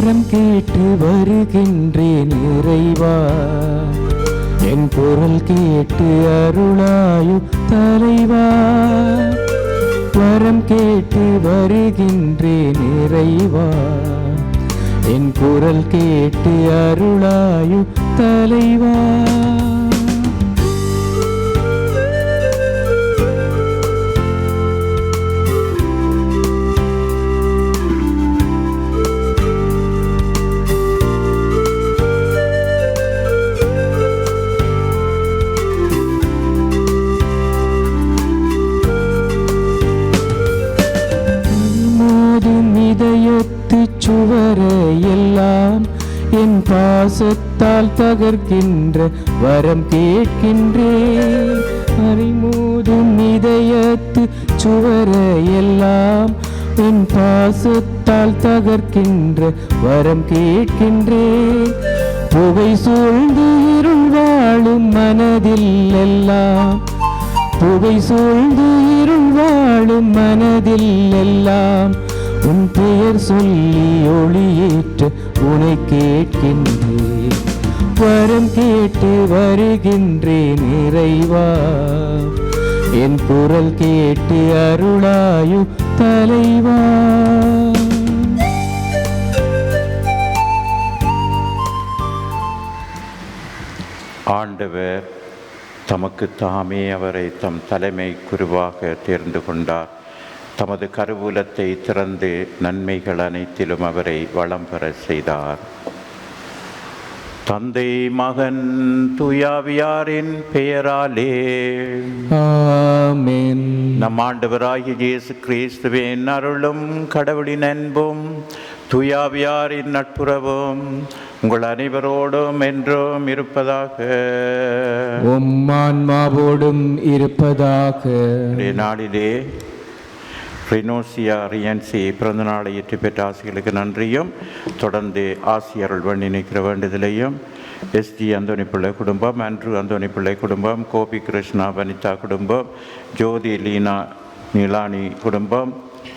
வரம் கேட்டு வருகின்றேன் இறைவா, என் குரல் கேட்டு அருளாயு தலைவா. வரம் கேட்டு வருகின்றேன் இறைவா, என் குரல் கேட்டு அருளாயு தலைவா. சுவரையெல்லாம் என் பாசத்தால் தகர்க்கின்ற வரம் கேட்கின்றேன். அறிமோதும் இதயத்து சுவரையெல்லாம் என் பாசத்தால் தகர்க்கின்ற வரம் கேட்கின்றேன். புகை சூழ்ந்து இருள் வாழும் மனதில் எல்லாம், புகை சூழ்ந்து இருள் வாழும் மனதில் எல்லாம் உன் பெயர் சொல்லி ஒளியேற்ற உனை கேட்கின்றேன். வரம் கேட்டு வருகின்றேன் இறைவா, என் குரல் கேட்டு அருளாயு தலைவா. ஆண்டவர் தமக்கு தாமே அவரை தம் தலைமை குருவாக தேர்ந்து கொண்டார். தமது கருவூலத்தை திறந்து நன்மைகள் அனைத்திலும் அவரை வளம் பெற செய்தார். தந்தை மகன் தூயாவியாரின் பெயராலே ஆமென். நம் ஆண்டவராகிய இயேசு கிறிஸ்துவின் அருளும் கடவுளின் அன்பும் தூயாவியாரின் நட்புறவும் உங்கள் அனைவரோடும் என்றும் இருப்பதாக. உம் ஆன்மாவோடும் இருப்பதாக. நாளிலே ரினோசியா ரியன்சி பிறந்த நாளை ஏற்றி பெற்ற ஆசிகளுக்கு நன்றியும், தொடர்ந்து ஆசியருள் வேண்டி நிற்கிற வேண்டுதலையும், எஸ்டி அந்தோனி பிள்ளை குடும்பம், அன்ட்ரு அந்தோனி பிள்ளை குடும்பம், கோபி கிருஷ்ணா வனிதா குடும்பம், ஜோதி லீனா நிலானி குடும்பம்,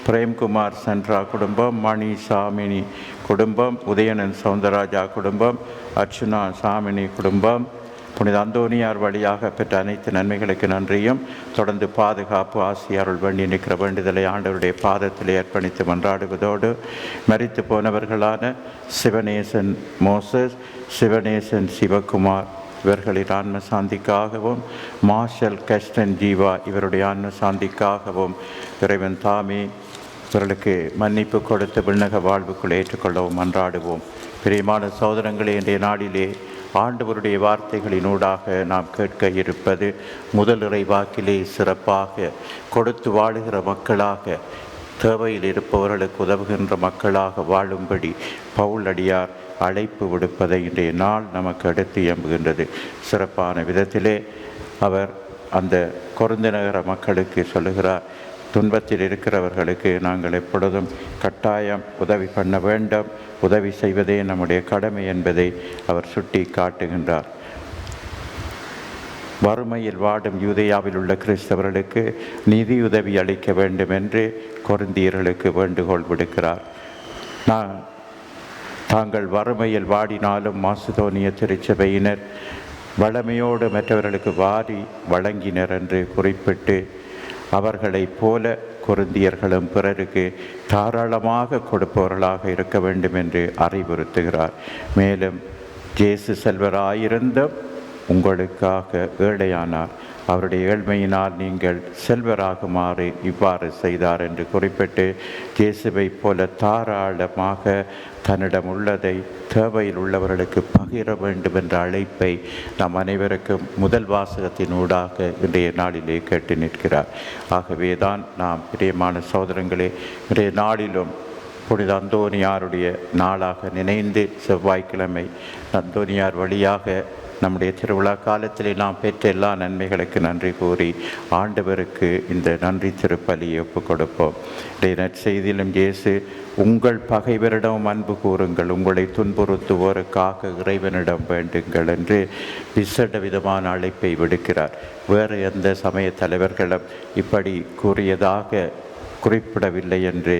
பிரேம்குமார் சென்ட்ரா குடும்பம், மணி சாமினி குடும்பம், உதயணன் சவுந்தரராஜா குடும்பம், அர்ச்சுனா சாமினி குடும்பம், புனித அந்தோனியார் வழியாக பெற்ற அனைத்து நன்மைகளுக்கு நன்றியும், தொடர்ந்து பாதுகாப்பு ஆசியாருள் வேண்டி நிற்கிற வேண்டுதலை ஆண்டவருடைய பாதத்தில் அர்ப்பணித்து மன்றாடுவதோடு, மரித்து போனவர்களான சிவநேசன் மோசஸ், சிவநேசன் சிவகுமார் இவர்களின் ஆன்ம சாந்திக்காகவும், மார்ஷல் கஸ்டன் ஜீவா இவருடைய ஆன்ம சாந்திக்காகவும் இறைவன் தாமே இவர்களுக்கு மன்னிப்பு கொடுத்து விண்ணக வாழ்வுக்குள் ஏற்றுக்கொள்ளவும் மன்றாடுவோம். பிரியமான சகோதரங்களே, இன்றைய நாளிலே ஆண்டவருடைய வார்த்தைகளினூடாக நாம் கேட்க இருப்பது முதல் இறைவாக்கிலே சிறப்பாக கொடுத்து வாழுகிற மக்களாக, தேவையில் இருப்பவர்களுக்கு உதவுகின்ற மக்களாக வாழும்படி பவுலடியார் அழைப்பு விடுப்பதை இன்றைய நாள் நமக்கு எடுத்து எம்புகின்றது. சிறப்பான விதத்திலே அவர் அந்த கொரிந்து நகர மக்களுக்கு சொல்லுகிறார், துன்பத்தில் இருக்கிறவர்களுக்கு நாங்கள் எப்பொழுதும் கட்டாயம் உதவி பண்ண வேண்டும், உதவி செய்வதே நம்முடைய கடமை என்பதை அவர் சுட்டி காட்டுகின்றார். வறுமையில் வாடும் யூதேயாவில் உள்ள கிறிஸ்தவர்களுக்கு நிதியுதவி அளிக்க வேண்டும் என்று கொரிந்தியர்களுக்கு வேண்டுகோள் விடுக்கிறார். தாங்கள் வறுமையில் வாடினாலும் மாசிதோனிய திருச்சபையினர் வளமையோடு மற்றவர்களுக்கு வாரி வழங்கினர் என்று குறிப்பிட்டு, அவர்களைப் போல கொரிந்தியர்களும் பிறருக்கு தாராளமாக கொடுப்பவர்களாக இருக்க வேண்டும் என்று அறிவுறுத்துகிறார். மேலும் இயேசு செல்வராயிருந்தும் உங்களுக்காக ஏழையானார், அவருடைய ஏழ்மையினால் நீங்கள் செல்வராகுமாறு இவ்வாறு செய்தார் என்று குறிப்பிட்டு, இயேசுவை போல தாராளமாக தன்னிடம் உள்ளதை தேவையில் உள்ளவர்களுக்கு பகிர வேண்டும் என்ற அழைப்பை நாம் அனைவருக்கும் முதல் வாசகத்தினூடாக இன்றைய நாளிலே கேட்டு நிற்கிறார். ஆகவே தான் நாம் பிரியமான சகோதரங்களே, இன்றைய நாளிலும் புனித அந்தோனியாருடைய நாளாக நினைந்து செவ்வாய்க்கிழமை அந்தோனியார் வழியாக நம்முடைய திருவிழா காலத்திலே நாம் பெற்ற எல்லா நன்மைகளுக்கு நன்றி கூறி ஆண்டவருக்கு இந்த நன்றி திருப்பலியை ஒப்புக் கொடுப்போம். இன்றைய நற்செய்தியிலும் இயேசு, உங்கள் பகைவரிடம் அன்பு கூறுங்கள், உங்களை துன்புறுத்துவோருக்காக இறைவனிடம் வேண்டுங்கள் என்று விசேட விதமான அழைப்பை விடுக்கிறார். வேறு எந்த சமய தலைவர்களும் இப்படி கூறியதாக குறிப்பிடவில்லை என்று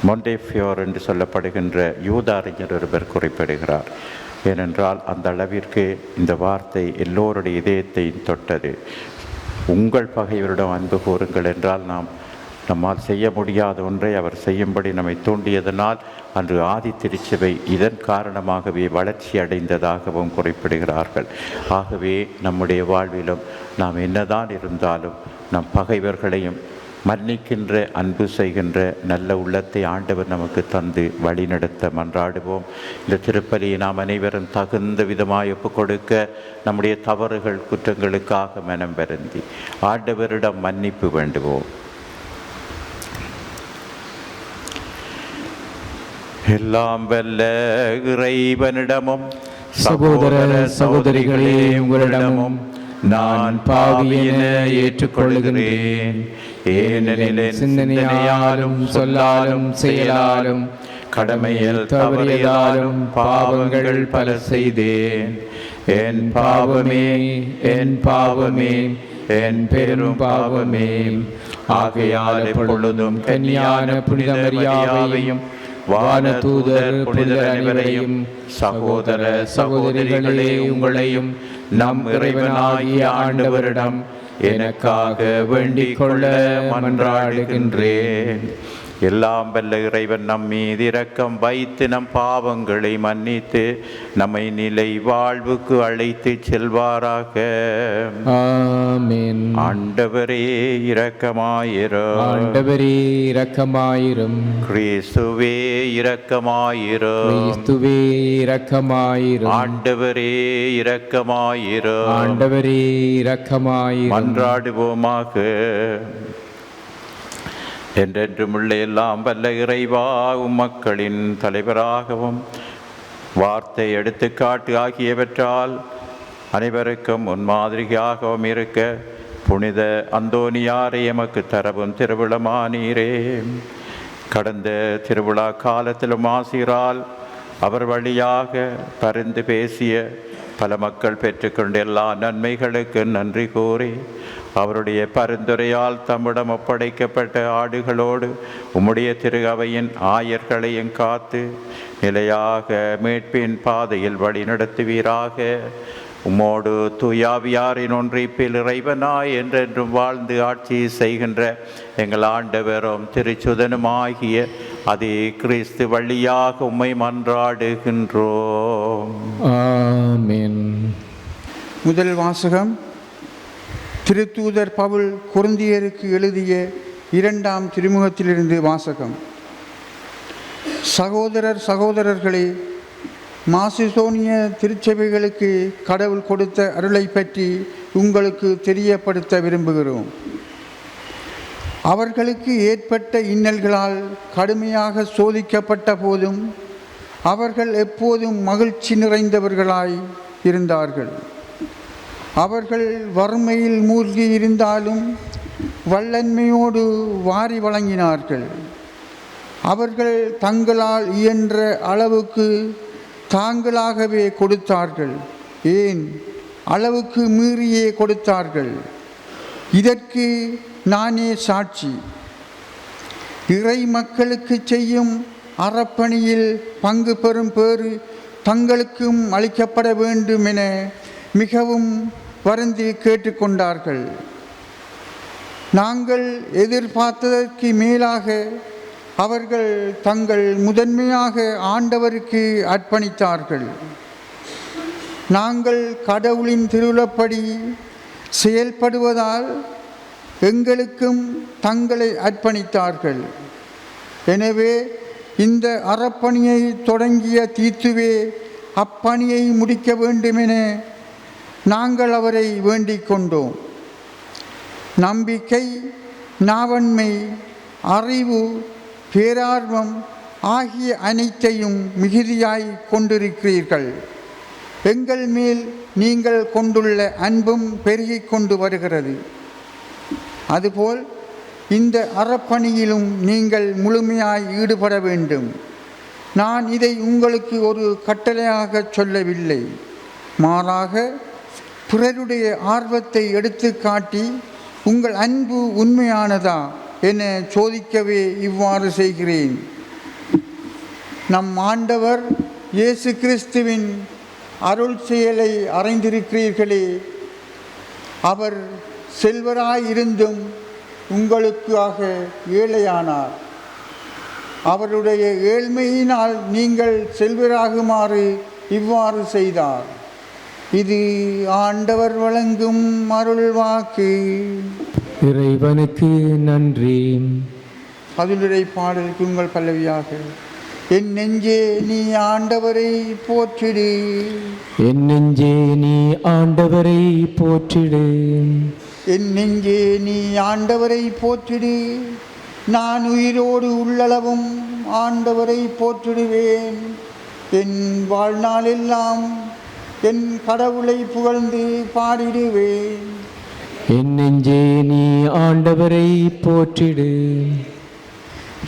மொண்டேஃபியோர் என்று சொல்லப்படுகின்ற யூத அறிஞர் ஒருவர் குறிப்பிடுகிறார். ஏனென்றால் அந்த அளவிற்கு இந்த வார்த்தை எல்லோருடைய இதயத்தை தொட்டது. உங்கள் பகைவரிடம் அன்பு கூறுங்கள் என்றால் நம்மால் செய்ய முடியாத ஒன்றை அவர் செய்யும்படி நம்மை தூண்டியதனால் அன்று ஆதி திருச்சபை இதன் காரணமாகவே வளர்ச்சி அடைந்ததாகவும் குறிப்பிடுகிறார்கள். ஆகவே நம்முடைய வாழ்விலும் நாம் என்னதான் இருந்தாலும் நம் பகைவர்களையும் மன்னிக்கின்ற அன்பு செய்கின்ற நல்ல உள்ளத்தை ஆண்டவர் நமக்கு தந்து வழிநடத்த மன்றாடுவோம். இந்த திருப்பலியை நாம் அனைவரும் தகுந்த விதமாய் ஒப்புக் கொடுக்க நம்முடைய தவறுகள் குற்றங்களுக்காக மனம் வருந்தி ஆண்டவரிடம் மன்னிப்பு வேண்டுவோம். எல்லாம் வல்ல இறைவனிடமும் சகோதர சகோதரிகளே உங்களிடமும் நான் பாவி என ஏற்றுக்கொள்கிறேன். ஏனெனில் சிந்தனையாலும் சொல்லாலும் செயலாலும் கடமையில் தவறியதாலும் பாவங்கள் பல செய்தேன். என் பாவமே என் பாவமே என் பெரும் பாவமே. ஆகையால் எப்பொழுதும் கன்னியான புனித மரியாவையும் வானதூதர் புனிதர் அனைவரையும் சகோதர சகோதரிகளே உங்களையும் நம் இறைவனாகிய ஆண்டவரிடம் எனக்காக வேண்டிக் கொள்ள மன்றாடுகின்றேன். எல்லாம் வல்ல இறைவன் நம் மீது இரக்கம் வைத்து நம் பாவங்களை மன்னித்து நம்மை நிலை வாழ்வுக்கு அழைத்து செல்வாராக. ஆமென். ஆண்டவரே இரக்கமாயிரும். ஆண்டவரே இரக்கமாயிரும். கிறிஸ்துவே இரக்கமாயிரும். கிறிஸ்துவே இரக்கமாயிரும். ஆண்டவரே இரக்கமாயிரும். ஆண்டவரே இரக்கமாயிரும். மன்றாடுவோமாக. என்றென்றும் உள்ள எல்லாம் வல்ல இறைவா, மக்களின் தலைவராகவும் வார்த்தை எடுத்துக்காட்டு ஆகியவற்றால் அனைவருக்கும் முன்மாதிரியாகவும் இருக்க புனித அந்தோனியாரை எமக்கு தரவும் திருவிழமானீரே. கடந்த திருவிழா காலத்திலும் ஆசிரால் அவர் வழியாக பரிந்து பேசிய பல மக்கள் பெற்றுக்கொண்ட எல்லா நன்மைகளுக்கு நன்றி கூறி அவருடைய பரிந்துரையால் தம்மிடம் ஒப்படைக்கப்பட்ட ஆடுகளோடு உம்முடைய திரு அவையின் ஆயர்களையும் காத்து நிலையாக மீட்பின் பாதையில் வழி நடத்துவீராக. உம்மோடு தூயாவியாரின் ஒன்றிப்பில் இறைவனாய் என்றென்றும் வாழ்ந்து ஆட்சி செய்கின்ற எங்கள் ஆண்டவரும் திருச்சுதனுமாகிய அதே கிறிஸ்து வழியாக உம்மை மன்றாடுகின்றோம். ஆமென். முதல் வாசகம் திருத்தூதர் பவுல் கொரிந்தியருக்கு எழுதிய 2ஆம் திருமுகத்திலிருந்து வாசகம். சகோதரர்களே, மாசிதோனிய திருச்சபைகளுக்கு கடவுள் கொடுத்த அருளை பற்றி உங்களுக்கு தெரியப்படுத்த விரும்புகிறோம். அவர்களுக்கு ஏற்பட்ட இன்னல்களால் கடுமையாக சோதிக்கப்பட்ட போதும் அவர்கள் எப்போதும் மகிழ்ச்சி நிறைந்தவர்களாய் இருந்தார்கள். அவர்கள் வறுமையில் மூழ்கி இருந்தாலும் வல்லன்மையோடு வாரி வழங்கினார்கள். அவர்கள் தங்களால் இயன்ற அளவுக்கு தாங்களாகவே கொடுத்தார்கள். ஏன், அளவுக்கு மீறியே கொடுத்தார்கள். இதற்கு நானே சாட்சி. இறை மக்களுக்கு செய்யும் அறப்பணியில் பங்கு பெறும் பேறு தங்களுக்கும் அளிக்கப்பட வேண்டும் என மிகவும் வருந்தி கேட்டுக்கொண்டார்கள். நாங்கள் எதிர்பார்த்ததற்கு மேலாக அவர்கள் தங்கள் முதன்மையாக ஆண்டவருக்கு அர்ப்பணித்தார்கள். நாங்கள் கடவுளின் திருவுளப்படி செயல்படுவதால் எங்களுக்கும் தங்களை அர்ப்பணித்தார்கள். எனவே இந்த அறப்பணியை தொடங்கிய தீத்துவே அப்பணியை முடிக்க வேண்டுமென நாங்கள் அவரை வேண்டிக் கொண்டோம். நம்பிக்கை, நாவன்மை, அறிவு, பேரார்வம் ஆகிய அனைத்தையும் மிகுதியாய் கொண்டிருக்கிறீர்கள். எங்கள் மேல் நீங்கள் கொண்டுள்ள அன்பும் பெருகிக் கொண்டு வருகிறது. அதுபோல் இந்த அறப்பணியிலும் நீங்கள் முழுமையாய் ஈடுபட வேண்டும். நான் இதை உங்களுக்கு ஒரு கட்டளையாக சொல்லவில்லை. மாறாக பிறருடைய ஆர்வத்தை எடுத்து காட்டி உங்கள் அன்பு உண்மையானதா என சோதிக்கவே இவ்வாறு செய்கிறேன். நம் ஆண்டவர் இயேசு கிறிஸ்துவின் அருள் செயலை அறிந்திருக்கிறீர்களே. அவர் செல்வராயிருந்தும் உங்களுக்காக ஏழையானார். அவருடைய ஏழ்மையினால் நீங்கள் செல்வராகுமாறு இவ்வாறு செய்தார். இது ஆண்டவர் வழங்கும் அருள் வாக்கு. இறைவனுக்கு நன்றி. பதிலுரை பாடலுக்கு உங்கள் பல்லவியாக. என் நெஞ்சே நீ ஆண்டவரை போற்றிடு. என் நெஞ்சே நீ ஆண்டவரை போற்றிடு. என் நெஞ்சே நீ ஆண்டவரை போற்றிடு. நான் உயிரோடு உள்ளளவும் ஆண்டவரை போற்றிடுவேன். என் வாழ்நாளெல்லாம் என் கடவுளை புகழ்ந்து பாடிடுவேன். என் நெஞ்சே நீ ஆண்டவரை போற்றிடு.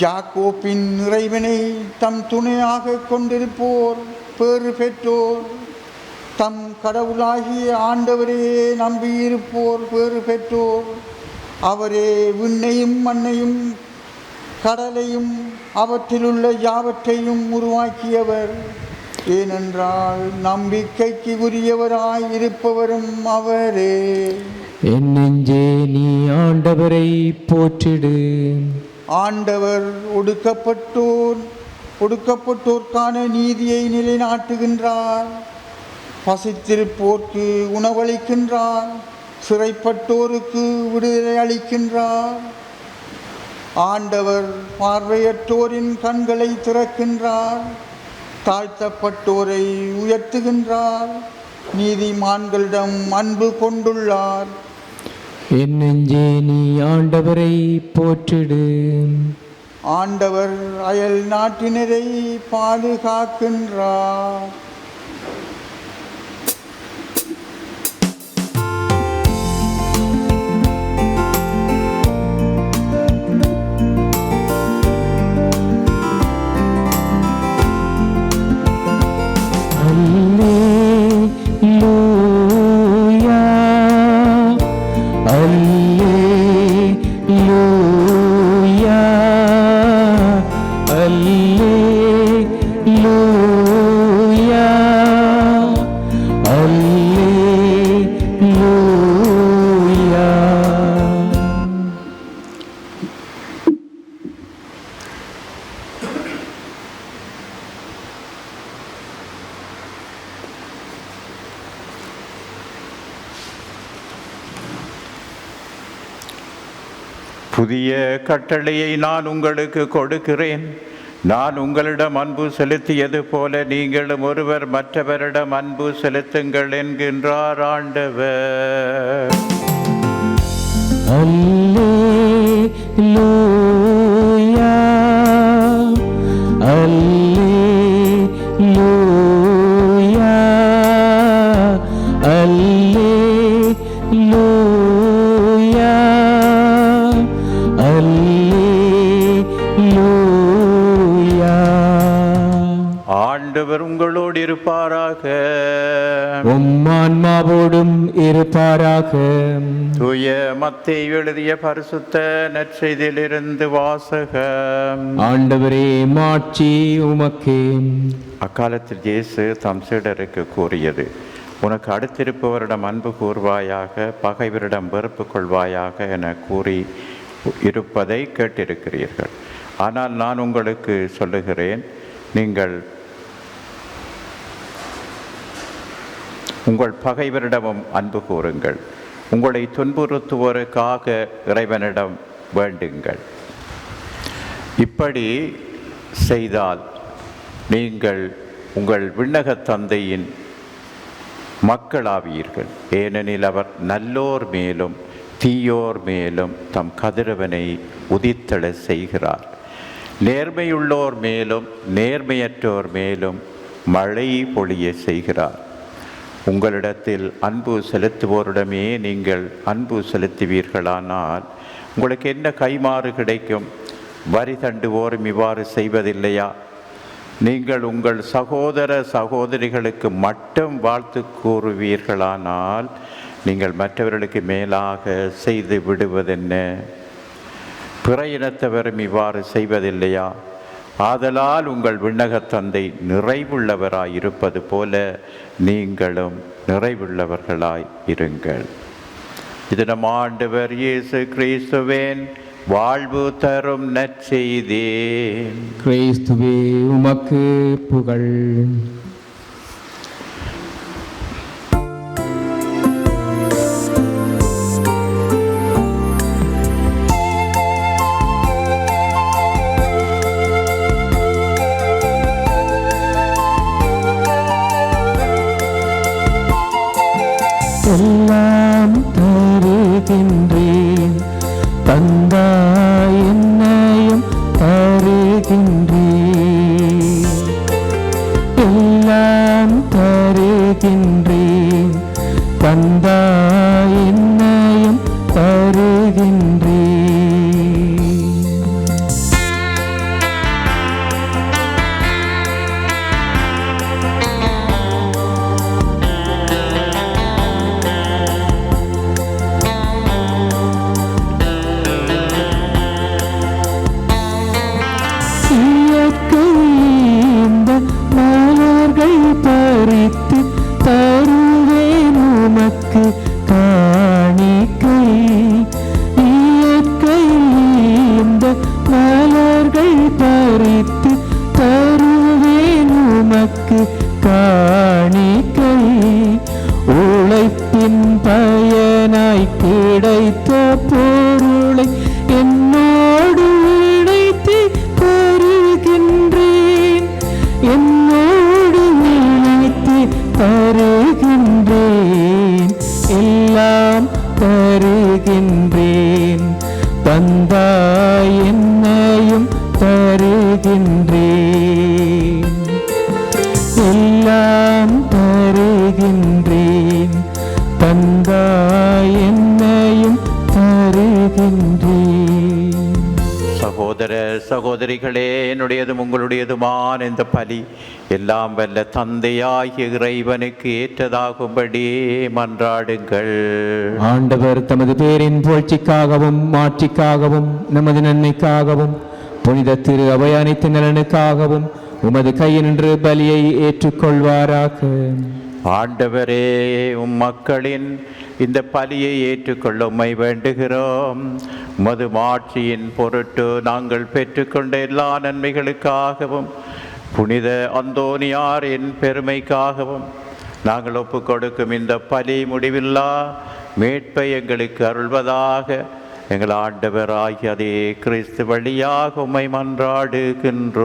யாக்கோப்பின் இறைவனை தம் துணையாக கொண்டிருப்போர் பேறு பெற்றோர். தம் கடவுளாகிய ஆண்டவரையே நம்பியிருப்போர் பேறு பெற்றோர். அவரே விண்ணையும் மண்ணையும் கடலையும் அவற்றிலுள்ள யாவற்றையும் உருவாக்கியவர். ஏனென்றால் நம்பிக்கைக்கு உரியவராய் இருப்பவரும் அவரே. என் நெஞ்சே நீ ஆண்டவரை போற்றிடு. ஆண்டவர் ஒடுக்கப்பட்டோர்க்கான நீதியை நிலைநாட்டுகின்றார். பசித்திருப்போர்க்கு உணவளிக்கின்றார். சிறைப்பட்டோருக்கு விடுதலை அளிக்கின்றார். ஆண்டவர் பார்வையற்றோரின் கண்களை திறக்கின்றார். தாழ்த்தப்பட்டோரை உயர்த்துகின்றார். நீதிமான்களிடம் அன்பு கொண்டுள்ளார். என் நெஞ்சே நீ ஆண்டவரை போற்றிடு. ஆண்டவர் அயல் நாட்டினரை பாதுகாக்கின்றார். புதிய கட்டளையை நான் உங்களுக்கு கொடுக்கிறேன். நான் உங்களிடம் அன்பு செலுத்தியது போல நீங்களும் ஒருவர் மற்றவரிடம் அன்பு செலுத்துங்கள் என்கின்றார் ஆண்டவர். அல்லேலூயா, அல்லேலூயா, அல்லேலூயா, அல்லேலூயா. ஆண்டவர் உங்களோடு இருப்பாராக. உம்மான்மாவோடும் இருப்பாராக. தூய மத்தேயு எழுதிய பரிசுத்த நற்செய்தியிலிருந்து வாசகம். ஆண்டவரே, மாட்சி உமக்கே. அக்காலத்தில் இயேசு தம் சீடருக்கு கூறியது, உனக்கு அடுத்திருப்பவரிடம் அன்பு கூர்வாயாக, பகைவரிடம் வெறுப்பு கொள்வாயாக என கூறி இருப்பதை கேட்டிருக்கிறீர்கள். ஆனால் நான் உங்களுக்கு சொல்லுகிறேன், நீங்கள் உங்கள் பகைவரிடமும் அன்பு கூறுங்கள். உங்களை துன்புறுத்துவோருக்காக இறைவனிடம் வேண்டுங்கள். இப்படி செய்தால் நீங்கள் உங்கள் விண்ணக தந்தையின் மக்களாவீர்கள். ஏனெனில் அவர் நல்லோர் மேலும் தீயோர் மேலும் தம் கதிரவனை உதித்தெழ செய்கிறார். நேர்மையுள்ளோர் மேலும் நேர்மையற்றோர் மேலும் மழை பொழிய செய்கிறார். உங்களிடத்தில் அன்பு செலுத்துவோரிடமே நீங்கள் அன்பு செலுத்துவீர்களானால் உங்களுக்கு என்ன கைமாறு கிடைக்கும்? வரி தண்டுவோரும் இவ்வாறு செய்வதில்லையா? நீங்கள் உங்கள் சகோதர சகோதரிகளுக்கு மட்டும் வாழ்த்து கூறுவீர்களானால் நீங்கள் மற்றவர்களுக்கு மேலாக செய்து விடுவதென்ன? பிற இனத்தவரும் இவ்வாறு செய்வதில்லையா? ஆதலால் உங்கள் விண்ணகத் தந்தை நிறைவுள்ளவராய் இருப்பது போல நீங்களும் நிறைவுள்ளவர்களாய் இருங்கள். இது நம் ஆண்டவர் இயேசு கிறிஸ்துவின் வாழ்வு தரும் நற்செய்தி. கிறிஸ்துவே உமக்கு புகழ். எல்லாம் தருகின்றேன் தந்தாய் என்னையும் தருகின்றேன். எல்லாம் தருகின்றேன் தந்தாய் என்னையும் தருகின்றேன். பறித்து தருவேன் உமக்கு காணிக்கை. இயற்கை இந்த மலர்கள் பறித்து தருவேன் உமக்கு காணிக்கை. உழைப்பின் பயனாய் கிடைத்த பொருளை என்னோடு இணைத்து தருகின்றேன். என்னோடு இணைத்து தருகின்றேன். எல்லாம் தருகின்றேன் தந்தாய் என்னையும் தருகின்றேன். எல்லாம் தருகின்றேன் தந்தாய் என்னையும் தருகின்றேன். சகோதர சகோதரிகளே, என்னுடையதும் உங்களுடையதுமான இந்த பலி எல்லாம் வல்ல தந்தையாகிய இறைவனுக்கு ஏற்றதாகும்படி மன்றாடுங்கள். ஆண்டவர் தமது பேரின் புகழ்ச்சிக்காகவும் மாட்சிக்காகவும் நமது நன்மைக்காகவும் புனித திரு அவை அனைத்து நலனுக்காகவும் உமது கையினின்று பலியை ஏற்றுக்கொள்வாராக. ஆண்டவரே, மக்களின் இந்த பலியை ஏற்றுக்கொள்ள உம்மை வேண்டுகிறோம். உமது மாட்சியின் பொருட்டு நாங்கள் பெற்றுக்கொண்ட எல்லா நன்மைகளுக்காகவும் புனித அந்தோனியாரின் பெருமைக்காகவும் நாங்கள் ஒப்புக் கொடுக்கும் இந்த பலி முடிவில்லா மீட்பை எங்களுக்கு அருள்வதாக எங்கள் ஆண்டவராகிய அதே கிறிஸ்து வழியாக உம்மை மன்றாடுகின்றோம்.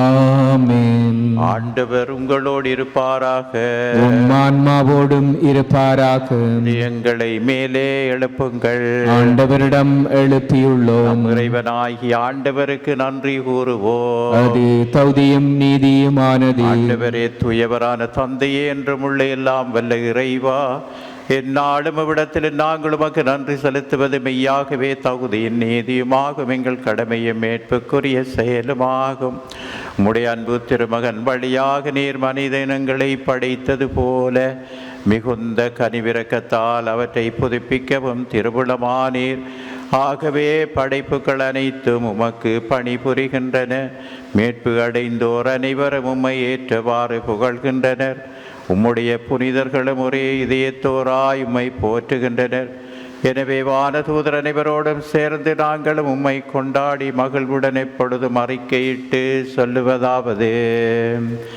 ஆமென். ஆண்டவர் உங்களோடு இருப்பாராக. உம் ஆன்மாவோடும் இருப்பாராக. எங்களை மேலே எழுப்புங்கள். ஆண்டவரிடம் எழுப்பியுள்ளோம். இறைவனாகிய ஆண்டவருக்கு நன்றி கூறுவோம். அது தகுதியும் நீதியுமானது. ஆண்டவரே, தூயவரான தந்தையே, என்றும் உள்ள எல்லாம் வல்ல இறைவா, எந்நாளும் இவ்விடத்தில் நாங்கள் உமக்கு நன்றி செலுத்துவது மெய்யாகவே தகுதியின் நீதியுமாகும், எங்கள் கடமையும் மீட்புக்குரிய செயலுமாகும். உம்முடைய அன்பு திருமகன் வழியாக நீர் மனித இனங்களை படைத்தது போல மிகுந்த கனிவிரக்கத்தால் அவற்றை புதுப்பிக்கவும் திருவுளமானீர். ஆகவே படைப்புகள் அனைத்தும் உமக்கு பணிபுரிகின்றன. மீட்பு அடைந்தோர் அனைவரும் உம்மை ஏற்றவாறு புகழ்கின்றனர். உம்முடைய புனிதர்களும் ஒரே இதயத்தோராய் உம்மை போற்றுகின்றனர். எனவே வானதூதர் அனைவரோடும் சேர்ந்து நாங்களும் உம்மை கொண்டாடி மகிழ்வுடன் எப்பொழுதும் அறிக்கையிட்டு சொல்லுவதாவது: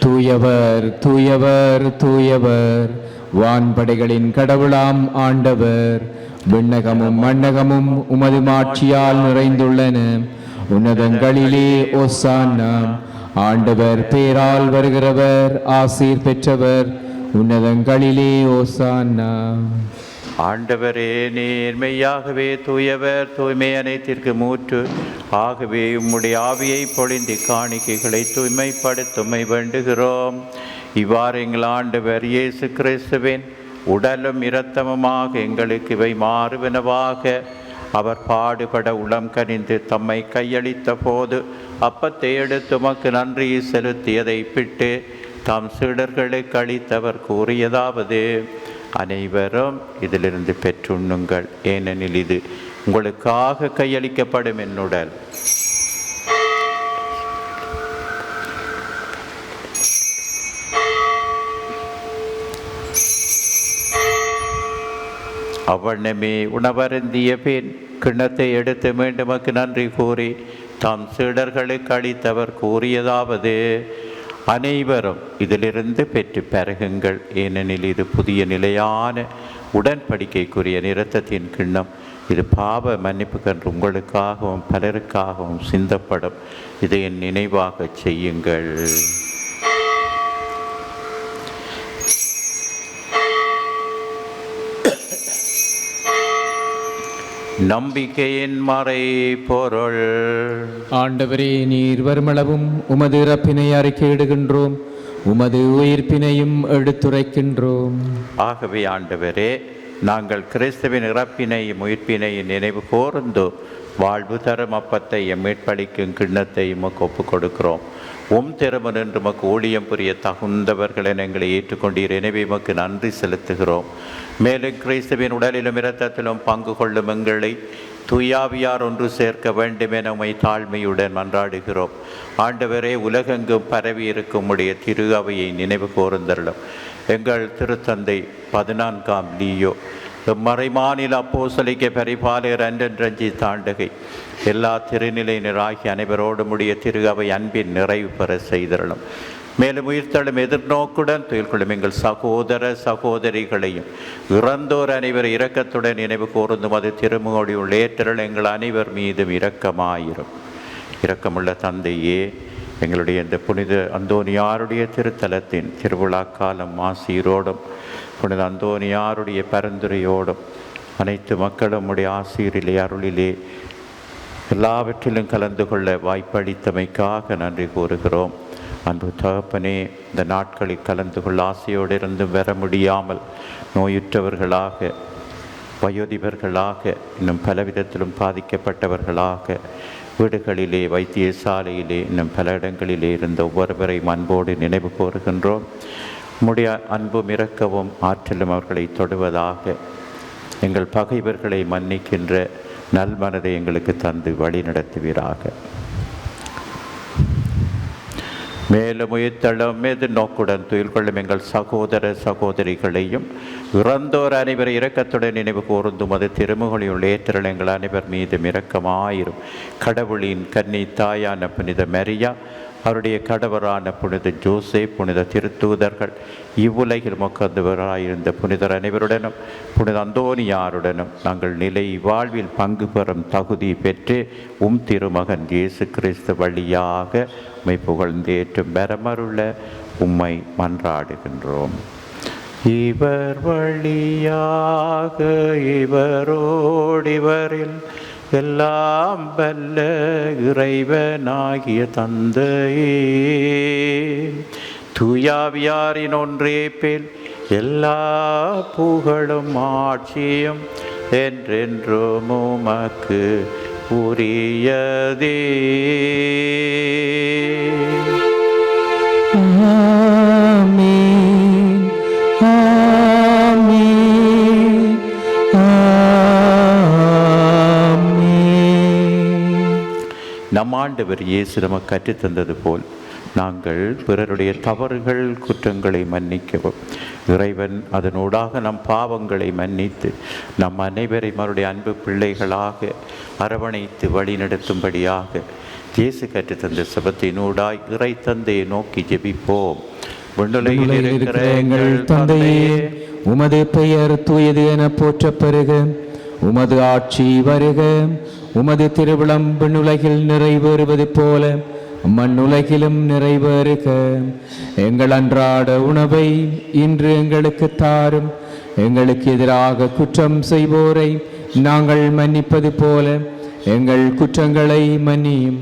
தூயவர் தூயவர் தூயவர், வான்படைகளின் கடவுளாம் ஆண்டவர். விண்ணகமும் மண்ணகமும் உமது மாட்சியால் நிறைந்துள்ளன. உன்னதங்களிலே ஓசானா. ஆண்டவர் பேரால் வருகிறவர் ஆசீர் பெற்றவர். உன்னதங்களிலே ஓசானா. ஆண்டவரே, நீர் மெய்யாகவே தூயவர், தூய்மை அனைத்திற்கு மூற்று. ஆகவே உம்முடைய ஆவியை பொழிந்து காணிக்கைகளை தூய்மைப்படுத்துமை வேண்டுகிறோம். இவ்வாறு எங்கள் ஆண்டவர் இயேசு கிறிஸ்துவின் உடலும் இரத்தமுமாக எங்களுக்கு இவை மாறுவனவாக. அவர் பாடுபட உளம் கனிந்து தம்மை கையளித்த போது அப்பத்தை எடுத்து உமக்கு நன்றி செலுத்தியதை பிட்டு தம் சீடர்களுக்கு அளித்தவர் கூறியதாவது: அனைவரும் இதிலிருந்து பெற்றுண்ணுங்கள், ஏனெனில் இது உங்களுக்காக கையளிக்கப்படும் என்னுடல். அவ்வண்ணமே உணவருந்திய பின் கிண்ணத்தை எடுத்து மீண்டும் நன்றி கூறி தாம் சீடர்களுக்கு அளித்தவர் கூறியதாவது: அனைவரும் இதிலிருந்து பெற்று பருகுங்கள், ஏனெனில் இது புதிய நிலையான உடன்படிக்கைக்குரிய இரத்தத்தின் கிண்ணம். இது பாவ மன்னிப்புக்கென்று உங்களுக்காகவும் பலருக்காகவும் சிந்தப்படும். இதை என் நினைவாக செய்யுங்கள். நம்பிக்கையின் மறை பொருள். ஆண்டவரே, நீர் வருமளவும் உமது இறப்பினை அறிக்கையிடுகின்றோம், உமது உயிர்ப்பினையும் எடுத்துரைக்கின்றோம். ஆகவே ஆண்டவரே, நாங்கள் கிறிஸ்துவின் இறப்பினையும் உயிர்ப்பினையும் நினைவு கூர்ந்து வாழ்வு தரும் அப்பத்தை மீட்பளிக்கும் கிண்ணத்தை உமக்கு ஒப்புக் கொடுக்கிறோம். திருமணம் என்று உமக்கு ஊழியம் புரிய தகுந்தவர்கள் என எங்களை ஏற்றுக்கொண்டீர். எனவே உமக்கு நன்றி செலுத்துகிறோம். மேலும் கிறிஸ்துவின் உடலிலும் இரத்தத்திலும் பங்கு கொள்ளும் எங்களை தூயாவியார் ஒன்று சேர்க்க வேண்டும் என உம்மை தாழ்மையுடன் மன்றாடுகிறோம். ஆண்டவரே, உலகெங்கும் பரவி இருக்கும் உடைய திரு அவையை நினைவு கூர்ந்தருளும். எங்கள் திருத்தந்தை 14ஆம் லீயோ, மறைமாநில அப்போஸ்தலிக்க பரிபாலர் அன்றன்றஞ்சி தாண்டகை, எல்லா திருநிலையினராகி அனைவரோடு உடைய திரு அவை அன்பின் நிறைவு பெற செய்தருளும். மேலும் உயிர்த்தெழும் எதிர்நோக்குடன் துயில்கொள்ளும் எங்கள் சகோதர சகோதரிகளையும் இறந்தோர் அனைவர் இரக்கத்துடன் நினைவு கூர்ந்தும் அது திருமுகோடியுள்ள ஏற்றல் எங்கள் அனைவர் மீதும் இரக்கமாயிரும். இரக்கமுள்ள தந்தையே, எங்களுடைய இந்த புனித அந்தோனியாருடைய திருத்தலத்தின் திருவிழா காலம் ஆசீரோடும் புனித அந்தோனியாருடைய பரிந்துரையோடும் அனைத்து மக்களும் உடைய ஆசீரிலே அருளிலே எல்லாவற்றிலும் கலந்து கொள்ள வாய்ப்பளித்தமைக்காக நன்றி கூறுகிறோம். அன்பு தகப்பனே, இந்த நாட்களில் கலந்து கொள்ள ஆசையோடு இருந்து வர முடியாமல் நோயுற்றவர்களாக, வயோதிபர்களாக, இன்னும் பலவிதத்திலும் பாதிக்கப்பட்டவர்களாக, வீடுகளிலே, வைத்தியசாலையிலே, இன்னும் பல இடங்களிலே இருந்த ஒவ்வொருவரையும் அன்போடு நினைவு கூறுகின்றோம். உம்முடைய அன்பும் இரக்கவும் ஆற்றலும் அவர்களை தொடுவதாக. எங்கள் பகைவர்களை மன்னிக்கின்ற நல்மனதை எங்களுக்கு தந்து வழி நடத்துவீராக. மேலும் உயிர்த்தெழும் நோக்குடன் துயில் கொள்ளும் எங்கள் சகோதர சகோதரிகளையும் இறந்தோர் அனைவர் இரக்கத்துடன் நினைவு கூர்ந்தும் அது திருமுகொழியுள்ள ஏற்றல் எங்கள் அனைவர் மீதும் இரக்கமாயிரும். கடவுளின் கன்னி தாயான புனித மரியா, அவருடைய கடவரான புனித ஜோசே, புனித திருத்தூதர்கள், இவ்வுலகில் மொக்கந்தவராயிருந்த புனிதர் அனைவருடனும் புனித அந்தோனியாருடனும் நாங்கள் நிலை வாழ்வில் பங்கு பெறும் தகுதி பெற்று திருமகன் இயேசு கிறிஸ்து வழியாக உம்மை புகழ்ந்தேற்றும் பெறமருள உம்மை மன்றாடுகின்றோம். இவர் வழியாக இவரோடிவரில் எல்லாம் வல்ல இறைவனாகிய தந்தையே, தூயாவியாரின் ஒன்றே பேல் எல்லா புகழும் ஆட்சியும் என்றென்றும் உமக்கு உரியதே. ஆமென், ஆமென், ஆமென். நம் ஆண்டவர் இயேசு நமக்கு கற்றுத்தந்தது போல் நாங்கள் பிறருடைய தவறுகள் குற்றங்களை மன்னிக்கவும், இறைவன் அதனூடாக நம் பாவங்களை மன்னித்து நம் அனைவரையும் அவருடைய அன்பு பிள்ளைகளாக அரவணைத்து வழிநடத்தும்படியாக இயேசு கற்றுத்தந்த செபத்தினூடாய் இறை தந்தையை நோக்கி ஜெபிப்போம். விண்ணுலகில் இருக்கிற எங்கள் தந்தையே, உமது பெயர் தூயது என போற்றப் பெறுக, உமது ஆட்சி வருக, உமது திருவிழம் விண்ணுலகில் நிறைவேறுவது போல மண்ணுலகிலும் நிறைவேறுக. எங்கள் அன்றாட உணவை இன்று எங்களுக்கு தாரும், எங்களுக்கு எதிராக குற்றம் செய்வோரை நாங்கள் மன்னிப்பது போல எங்கள் குற்றங்களை மன்னியும்,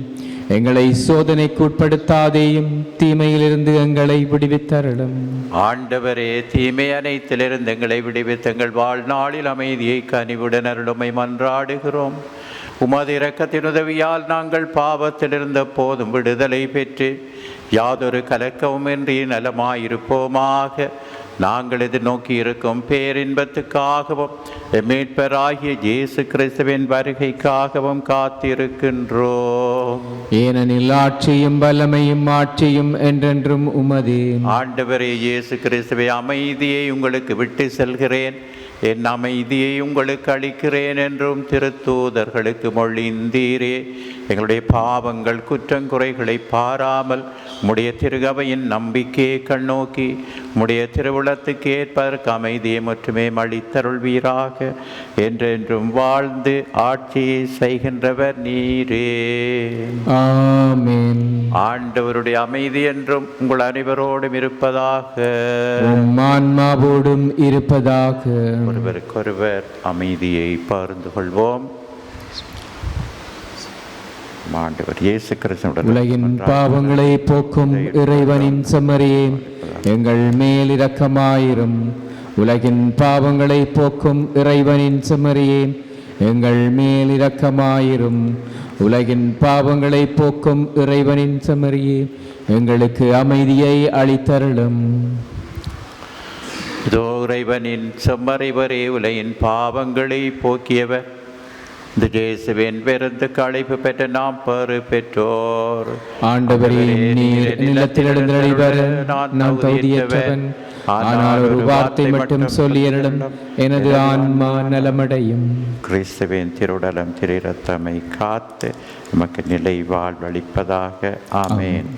எங்களை சோதனைக்கு உட்படுத்தாதேயும், தீமையிலிருந்து எங்களை விடுவித்தருளும். ஆண்டவரே, தீமை அனைத்திலிருந்து எங்களை விடுவித்து எங்கள் வாழ்நாளில் அமைதியை கனிவுடன் அருளுமை மன்றாடுகிறோம். உமது இரக்கத்தின் உதவியால் நாங்கள் பாவத்திலிருந்த போதும் விடுதலை பெற்று யாதொரு கலக்கவுமின்றி நலமாயிருப்போமாக. நாங்கள் எதிர்நோக்கி இருக்கும் பேரின்பத்துக்காகவும் மீட்பராகிய இயேசு கிறிஸ்துவின் வருகைக்காகவும் காத்திருக்கின்றோம். ஏனெனில் ஆட்சியும் வல்லமையும் ஆட்சியும் என்றென்றும் உமதே. ஆண்டவரே இயேசு கிறிஸ்துவை, அமைதியை உங்களுக்கு விட்டு செல்கிறேன், என் அமைதியை உங்களுக்கு அளிக்கிறேன் என்றும் திருத்தூதர்களுக்கு மொழிந்தீரே. எங்களுடைய பாவங்கள் குற்றங்குறைகளை பாராமல் உம்முடைய திருகவையின் நம்பிக்கையை கண்ணோக்கி உம்முடைய திருவுளத்துக்கு ஏற்பதற்கு அமைதியை மட்டுமே அளித்தருள்வீராக. என்றென்றும் வாழ்ந்து ஆட்சியை செய்கின்றவர் நீரே. ஆமென். ஆண்டவருடைய அமைதி என்றும் உங்கள் அனைவரோடும் இருப்பதாக. உம் ஆன்மாவோடும் இருப்பதாக. ஒருவருக்கொருவர் அமைதியை பகிர்ந்து கொள்வோம். ஆண்டவர் இயேசு கிறிஸ்துவுடன் உலகின் பாவங்களை போக்கும் இறைவனின் செம்மறியே, எங்கள் மேல் இரக்கமாயிரும். உலகின் பாவங்களை போக்கும் இறைவனின் செம்மறியே, எங்கள் மேல் இரக்கமாயிரும். உலகின் பாவங்களை போக்கும் இறைவனின் செம்மறியே, எங்களுக்கு அமைதியை அளித்தருளும். இதோ இறைவனின் செம்மறிவரே, உலகின் பாவங்களை போக்கியவர். இந்த இயேசுவின் விருந்துக்கு அழைப்பு பெற்ற நாம் பெறு பெற்றோர். ஆண்டவரே, நீர் நிலத்தில் எழுந்தருளிவர். நான் தகுதியற்றவன், ஆனால் ஒரு வார்த்தை மட்டும் சொல்லியருளும், எனது ஆன்மா நலமடையும். கிறிஸ்துவின் திருவுடலம் திரு இரத்தமை காத்து நமக்கு நிலை வாழ்வளிப்பதாக. ஆமென்.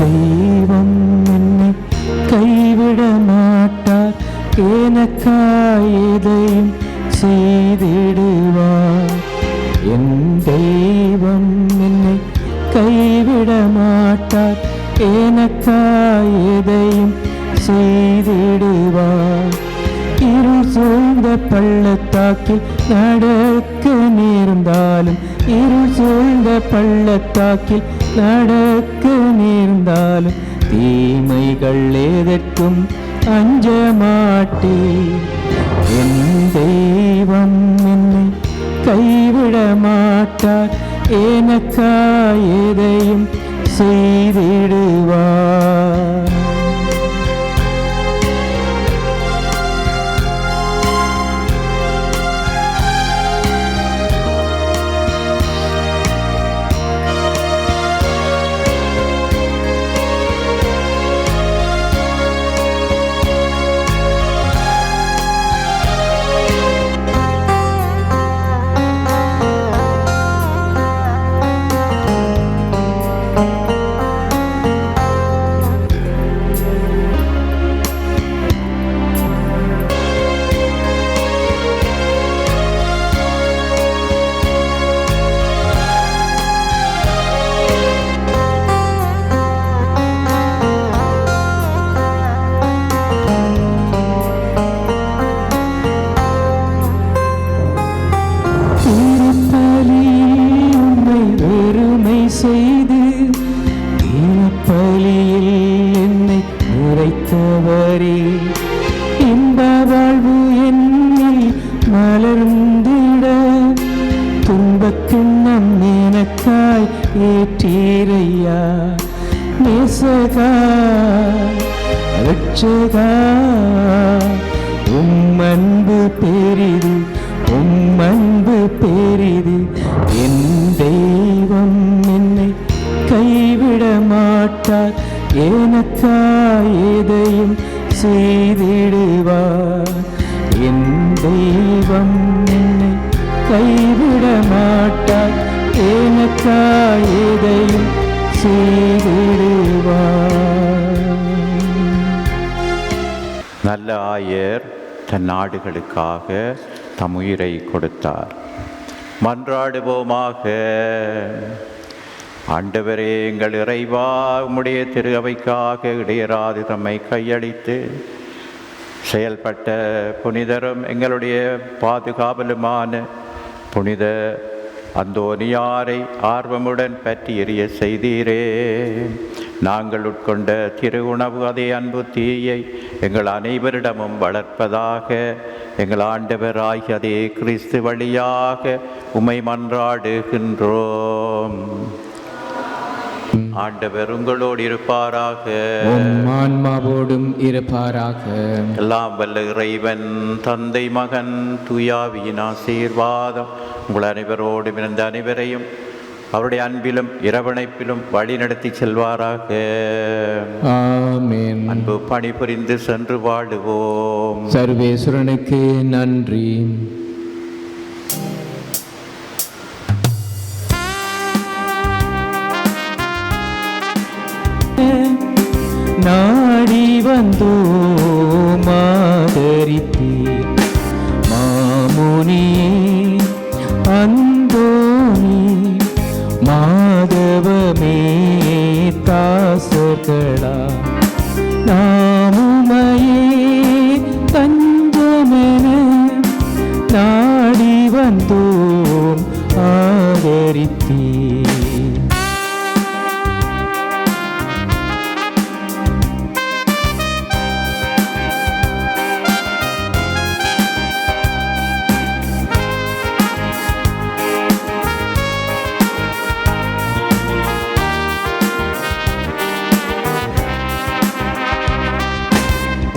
தெய்வம் என்னை கைவிட மாட்டார், எனக்காய் எதையும் செய்திடுவார். என் தெய்வம் என்னை கைவிட மாட்டார், எனக்காய் எதையும் செய்திடுவார். இருள் சூழ்ந்த பள்ளத்தாக்கில் நடக்க நேர்ந்தாலும், இருள் சூழ்ந்த பள்ளத்தாக்கில் நடக்க நேர்ந்தாலும், தீமைகள் எதற்கும் அஞ்ச மாட்டேன். என் தெய்வம் என்னை கைவிட மாட்டார், எனக்காய் எதையும் செய்திடுவார். செய்து பலியில் என்னை உரைத்தவரே, இன்ப வாழ்வு என்னில் மலர்ந்திட துன்பக்கிண்ணம் எனக்காய் ஏற்றீரையா. நேசகா ரட்சகா, உம் அன்பு பெரிது, உம் அன்பு பெரிது. என் தெய்வம் என்னை கைவிட மாட்டார், எனக்காய் எதையும் செய்திடுவார். என் தெய்வம் என்னை கைவிட மாட்டார், எனக்காய் எதையும் செய்திடுவார். நல்ல ஆயர் தன் நாடுகளுக்காக தம் உயிரை கொடுத்தார். மன்றாடுவோமாக. ஆண்டவரே, எங்கள் இறைவா, உம்முடைய திரு அவைக்காக இடையராது தம்மை கையளித்து செயல்பட்ட புனிதரும் எங்களுடைய பாதுகாவலுமான புனித அந்தோனியாரை ஆர்வமுடன் பற்றி எறிய செய்தீரே. நாங்கள் உட்கொண்ட திரு உணவு அதே அன்பு தீயை எங்கள் அனைவரிடமும் வளர்ப்பதாக. எங்கள் ஆண்டவராகிய அதே கிறிஸ்து வழியாக உம்மை மன்றாடுகின்றோம். ஆண்டவர் உங்களோடு இருப்பாராக, ஆன்மாவோடும் இருப்பாராக. எல்லாம் வல்ல இறைவன் தந்தை மகன் தூயாவியின் ஆசீர்வாதம் உங்கள் அனைவரோடும் இருந்த அனைவரையும் அவருடைய அன்பிலும் இரவணைப்பிலும் வழி நடத்தி செல்வாராக. ஆமென். அன்பு பணிபுரிந்து சென்று வாழுவோம். சர்வேஸ்வரனுக்கு நன்றி. நாடி வந்தோ மாதரித்தீர் மாமுனியே அந்தோனி மாதவமே தாசர்களா நாமுமையே தஞ்சமென நாடி வந்தோம் ஆதரித்தீர்.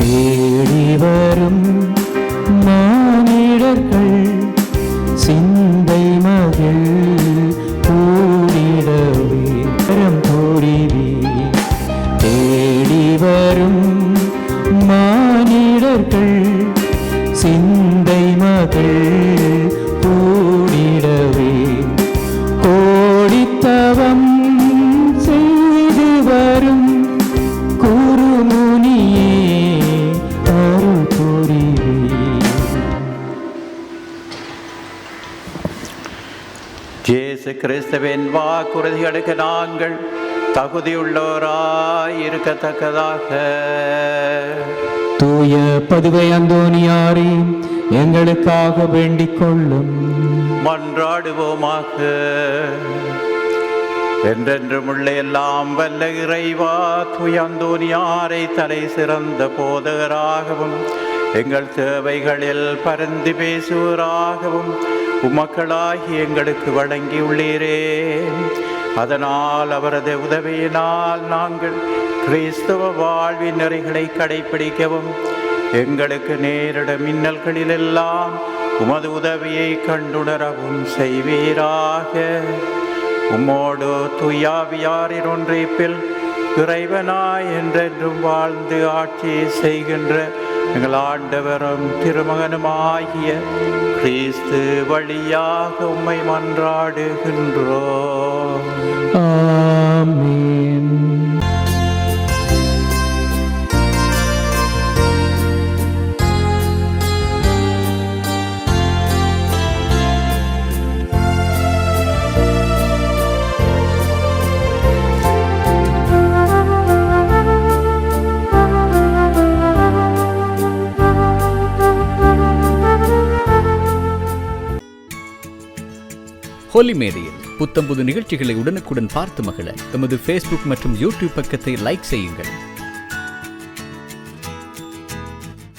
தேடி வரும் மானிடர்கள் சிந்தை மகிழ் கூடிடவே கரம் கூடிவே. தேடி வரும் மானிடர்கள் சிந்தை மகிழ் கூடிடவே கோடித்தவம் செய்து வரும் குருமுனியே அருள் புரிவே. இயேசு கிறிஸ்துவின் வாக்குறுதிகளுக்கு நாங்கள் தகுதியுள்ளோராய் இருக்கத்தக்கதாக தூய பதுவை அந்தோனியாரே எங்களுக்காக வேண்டிக் கொள்ளும். மன்றாடுவோமாக. என்றென்றும் உள்ள எல்லாம் வல்ல இறைவா, தூய அந்தோனியாரை தலை சிறந்த போதகராகவும் எங்கள் தேவைகளில் பரிந்து பேசுவராகவும் உமக்களாகி எங்களுக்கு வழங்கியுள்ளீரே. அதனால் அவரது உதவியினால் நாங்கள் கிறிஸ்தவ வாழ்வின் நெறிகளை கடைப்பிடிக்கவும் எங்களுக்கு நேரிடும் இன்னல்களிலெல்லாம் உமது உதவியை கண்டுணரவும் செய்வீராக. உம்மோடு தூயாவியாரின் ஒன்றிப்பில் இறைவனாய் என்றென்றும் வாழ்ந்து ஆட்சி செய்கின்ற எங்கள் ஆண்டவரும் திருமகனுமாகிய கிறிஸ்து வழியாக உம்மை மன்றாடுகின்றோம். ஆமென். ஹோலி மேடையில் புத்தம்புது நிகழ்ச்சிகளை உடனுக்குடன் பார்த்து மகிழ எமது ஃபேஸ்புக் மற்றும் யூடியூப் பக்கத்தை லைக் செய்யுங்கள்.